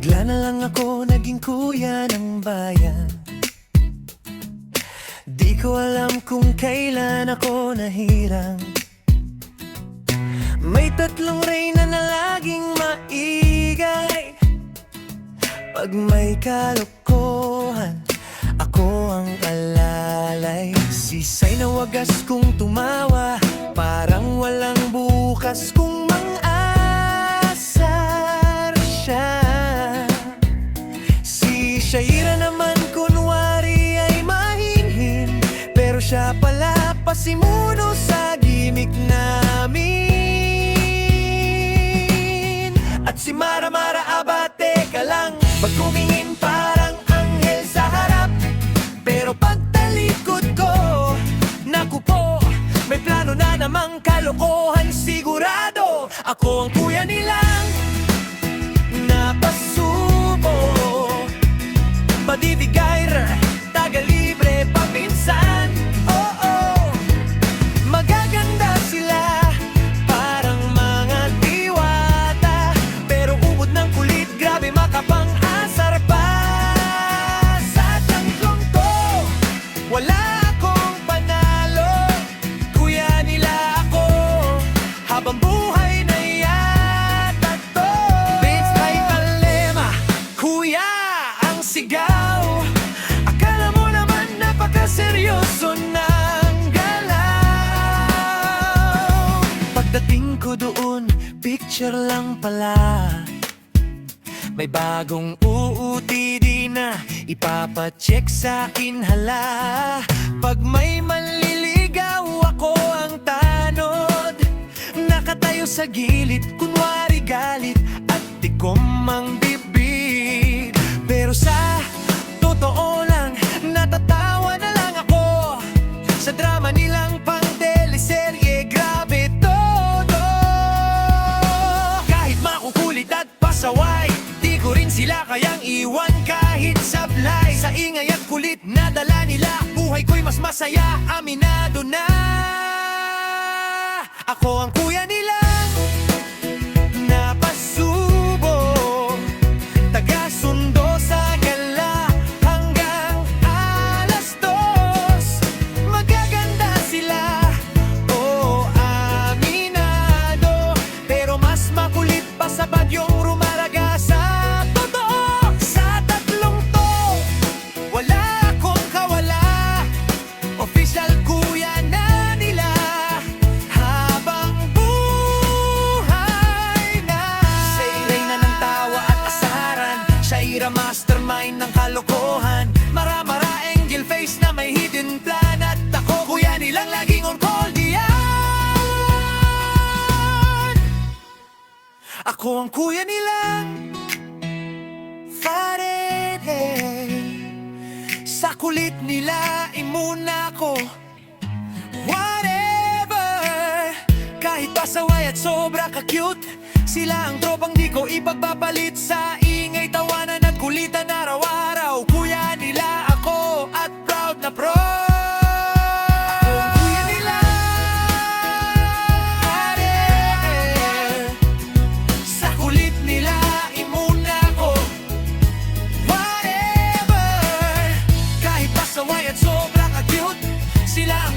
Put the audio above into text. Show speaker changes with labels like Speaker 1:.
Speaker 1: Bigla na lang ako naging kuya ng bayan. Di ko alam kung kailan ako nahirang. May tatlong reyna na laging maingay. Pag may kalokohan, ako ang alalay. Sisay na wagas kung tumawa, parang walang bukas kung mang-asar siya. Si Shaira naman kunwari ay mahinhin, pero siya pala pasimuno sa gimmick namin. At si Mara Abate ka lang, pag tumingin parang anghel sa harap, pero pagtalikod ko, naku po, may plano na namang kalokohan sigurado. Ako ang kuya nilang napasubo, Badibigayr, taga-libre, papinsan. Oo, magaganda sila, parang mga diwata, pero ubod ng kulit, grabe makapang-asar pa. Sa tanglong to, wala akong panalo, kuya nila ako, habang buhay na yata to. Vince ay palema, kuya ang sigaw. Akala mo naman napakaseryoso ng galaw. Pagdating ko doon, picture lang pala. May bagong UUTD na ipapacheck sa akin hala. Pag may manliligaw, ako ang tanod, nakatayo sa gilid, kunwari galit at tikom ang bibig. Pero sa totoo lang, natatawa na lang ako sa drama nilang pang teleserye, grabe todo. Kahit makukulit at pasaway, di ko rin sila kayang iwan kahit sablay. Sa ingay at kulit na dala nila, buhay ko'y mas masaya, aminado na. Ako ang kuya nilang napasubo, taga-sundo sa gala hanggang 2:00. Magaganda sila, oo, aminado, pero mas makulit pa sa bagyong rumaraga sa totoo. Sa tatlong to, wala akong kawala, official kuya na nila, habang buhay na. Say reyna ng tawa at asaran, Shaira mastermind ng kalokohan, Mara angel face na may hidden plan, at ako kuya nilang laging on call diyan. Ako ang kuya nilang Fahrenheit. Sa kulit nila imuna ko, whatever. Kahit pasaway at sobra ka-cute, sila ang tropang di ko ipagpapalit. Sa ingay, tawanan at kulitan araw-araw, kuya nila ako at proud na proud. Ako ang kuya nila, sa kulit nila imuna ko, whatever. Kahit pasaway at sobra ka-cute, sila ang